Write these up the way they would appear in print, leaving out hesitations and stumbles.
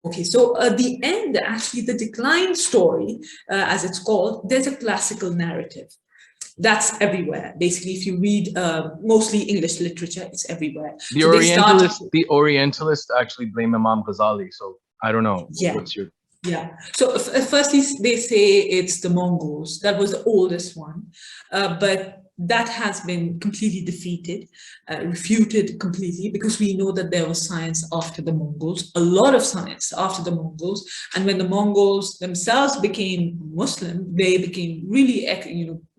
Okay, so the end, actually, the decline story, as it's called, there's a classical narrative. That's everywhere. Basically, if you read mostly English literature, it's everywhere. The So they start. Orientalists actually blame Imam Ghazali. So I don't know. Yeah. What's your... Yeah. So firstly, they say it's the Mongols. That was the oldest one, but that has been completely defeated, refuted completely, because we know that there was science after the Mongols, a lot of science after the Mongols. And when the Mongols themselves became Muslim, they became really,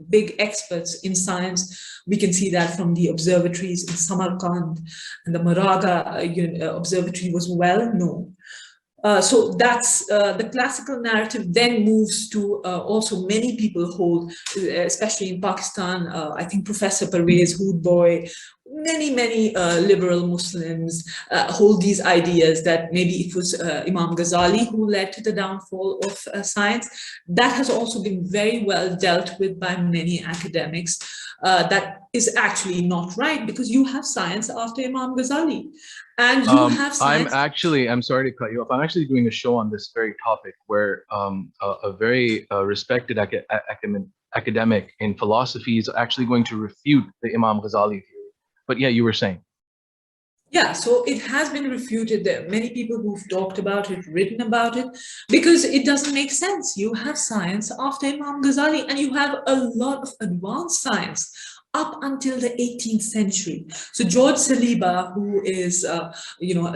big experts in science. We can see that from the observatories in Samarkand, and the Maraga observatory was well known. So that's the classical narrative then moves to also many people hold, especially in Pakistan, I think Professor Pervez Hoodboy, many liberal Muslims hold these ideas that maybe it was Imam Ghazali who led to the downfall of science. That has also been very well dealt with by many academics. That is actually not right, because you have science after Imam Ghazali. And you have science. I'm sorry to cut you off. I'm actually doing a show on this very topic where a very respected academic in philosophy is actually going to refute the Imam Ghazali theory. But yeah, you were saying. Yeah, so it has been refuted. There are many people who've talked about it, written about it, because it doesn't make sense. You have science after Imam Ghazali, and you have a lot of advanced science up until the 18th century. So George Saliba, who is a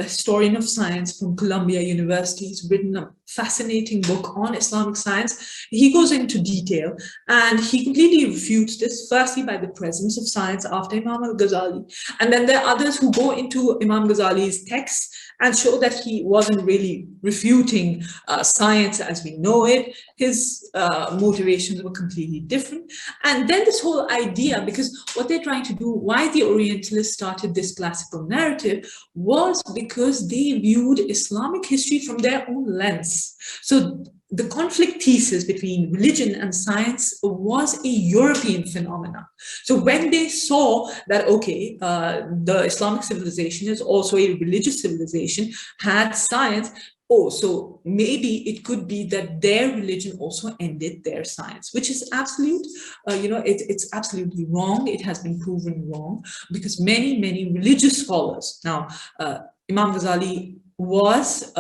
historian of science from Columbia University, has written a fascinating book on Islamic science. He goes into detail, and he completely refutes this, firstly by the presence of science after Imam al-Ghazali, and then there are others who go into Imam Ghazali's texts and show that he wasn't really refuting science as we know it. His motivations were completely different. And then this whole idea, because what they're trying to do, why the Orientalists started this classical narrative, was because they viewed Islamic history from their own lens. So the conflict thesis between religion and science was a European phenomenon. So when they saw that, okay, the Islamic civilization is also a religious civilization, had science, oh, so maybe it could be that their religion also ended their science, which is absolute, it's absolutely wrong. It has been proven wrong, because many religious scholars, now Imam Ghazali was,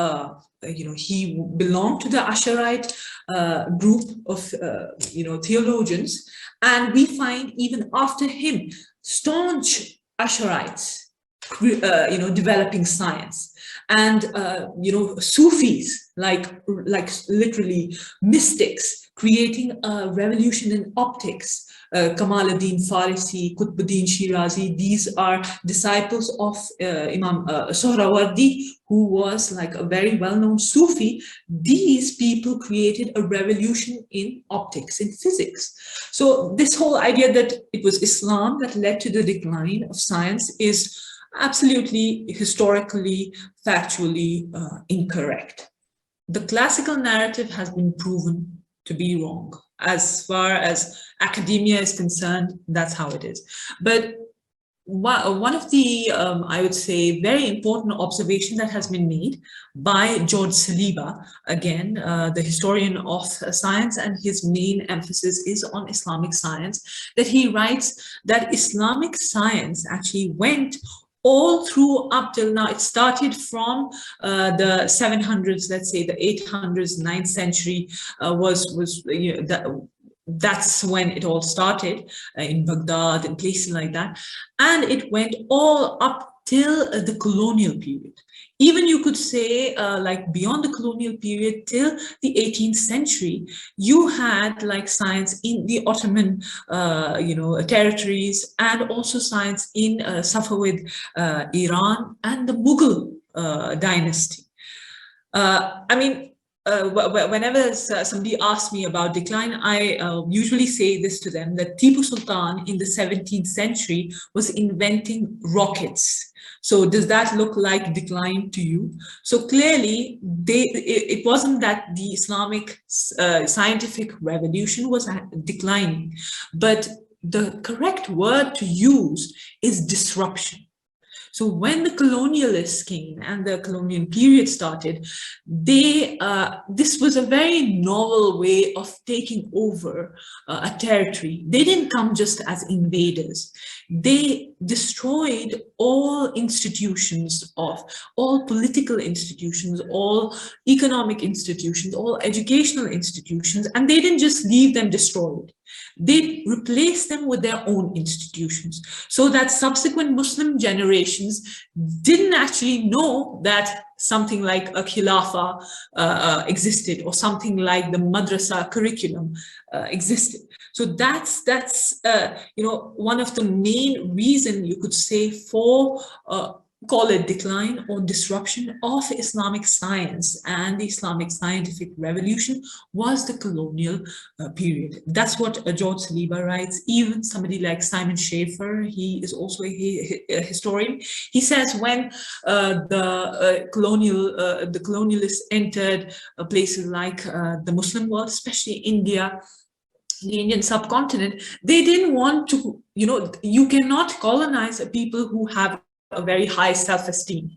he belonged to the Asharite group of, theologians, and we find even after him, staunch Asharites, developing science. And Sufis, like literally mystics, creating a revolution in optics. Kamaluddin Farisi, Qutbuddin Shirazi, these are disciples of Imam Sohrawardi, who was like a very well-known Sufi. These people created a revolution in optics, in physics. So this whole idea that it was Islam that led to the decline of science is absolutely, historically, factually incorrect. The classical narrative has been proven to be wrong. As far as academia is concerned, that's how it is. But one of the, I would say, very important observation that has been made by George Saliba, again, the historian of science, and his main emphasis is on Islamic science, that he writes that Islamic science actually went all through up till now. It started from the 700s, let's say the 800s, 9th century that's when it all started, in Baghdad and places like that. And it went all up till the colonial period. Even you could say, like beyond the colonial period till the 18th century, you had like science in the Ottoman, territories, and also science in Safavid Iran and the Mughal dynasty. Whenever somebody asks me about decline, I usually say this to them, that Tipu Sultan in the 17th century was inventing rockets. So does that look like decline to you? So clearly, it wasn't that the Islamic scientific revolution was declining, but the correct word to use is disruption. So when the colonialists came and the colonial period started, this was a very novel way of taking over a territory. They didn't come just as invaders. They destroyed all institutions all political institutions, all economic institutions, all educational institutions, and they didn't just leave them destroyed. They replaced them with their own institutions, so that subsequent Muslim generations didn't actually know that something like a khilafah existed, or something like the madrasa curriculum existed. So that's one of the main reason, you could say, for call it decline or disruption of Islamic science and the Islamic scientific revolution, was the colonial period. That's what George Saliba writes. Even somebody like Simon Schaffer, he is also a historian. He says when the colonialists entered places like the Muslim world, especially India, the Indian subcontinent, they didn't want to, you cannot colonize a people who have a very high self-esteem.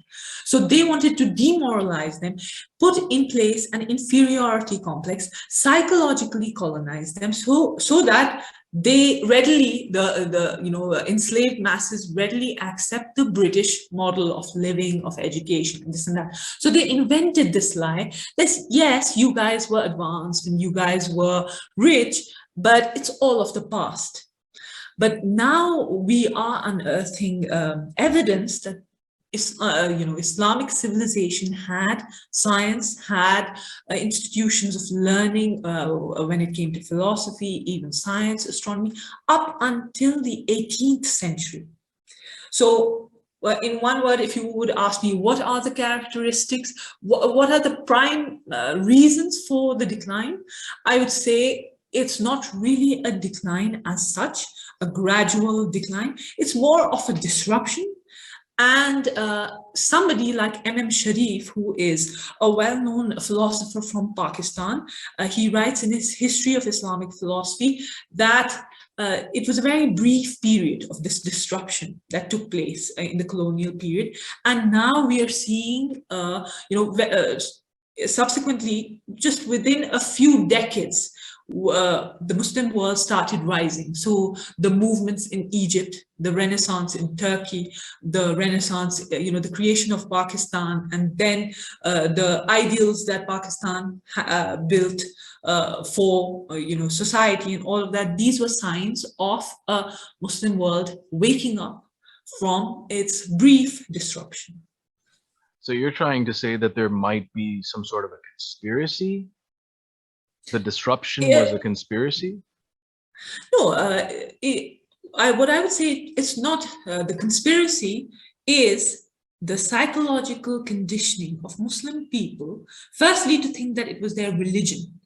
So they wanted to demoralize them, put in place an inferiority complex, psychologically colonize them, so that they readily, the enslaved masses readily accept the British model of living, of education, and this and that. So they invented this lie that, yes, you guys were advanced and you guys were rich, but it's all of the past. But now we are unearthing evidence that Islamic civilization had science, had institutions of learning when it came to philosophy, even science, astronomy, up until the 18th century. So in one word, if you would ask me, what are the characteristics, what are the prime reasons for the decline? I would say it's not really a decline as such, a gradual decline. It's more of a disruption. And somebody like M.M. Sharif, who is a well-known philosopher from Pakistan, he writes in his History of Islamic Philosophy that it was a very brief period of this disruption that took place in the colonial period. And now we are seeing, subsequently, just within a few decades, the Muslim world started rising. So the movements in Egypt, the Renaissance in Turkey, the Renaissance, the creation of Pakistan, and then the ideals that Pakistan built for society and all of that. These were signs of a Muslim world waking up from its brief disruption. So you're trying to say that there might be some sort of a conspiracy? The disruption was a conspiracy? No, what I would say, it's not the conspiracy, is the psychological conditioning of Muslim people, firstly, to think that it was their religion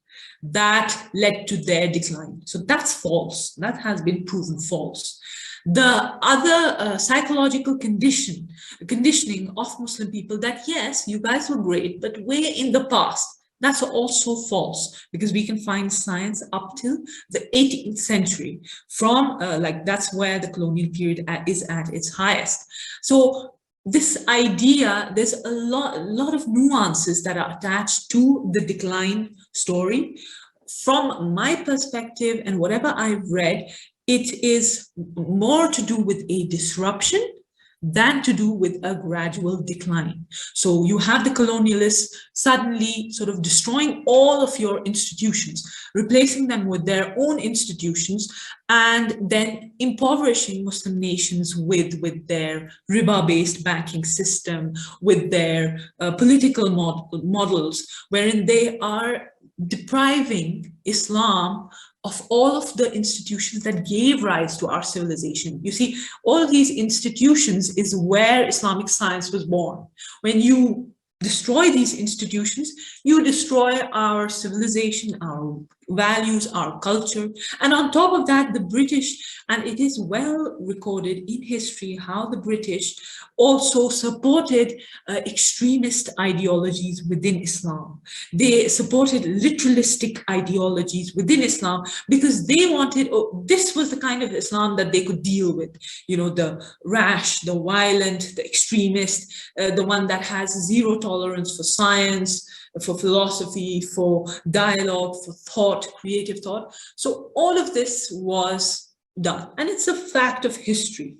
that led to their decline. So that's false. That has been proven false. The other psychological conditioning of Muslim people, that yes, you guys were great, but way in the past, that's also false, because we can find science up till the 18th century. From that's where the colonial period is at its highest. So this idea, there's a lot of nuances that are attached to the decline story. From my perspective and whatever I've read, it is more to do with a disruption than to do with a gradual decline. So you have the colonialists suddenly sort of destroying all of your institutions, replacing them with their own institutions, and then impoverishing Muslim nations with their riba-based banking system, with their political models, wherein they are depriving Islam of all of the institutions that gave rise to our civilization. You see, all of these institutions is where Islamic science was born. When you destroy these institutions, you destroy our civilization, our values, our culture. And on top of that, the British, and it is well recorded in history how the British also supported extremist ideologies within Islam. They supported literalistic ideologies within Islam because they wanted, oh, this was the kind of Islam that they could deal with. You know, the rash, the violent, the extremist, the one that has zero tolerance for science, for philosophy, for dialogue, for thought, creative thought. So all of this was done. And it's a fact of history.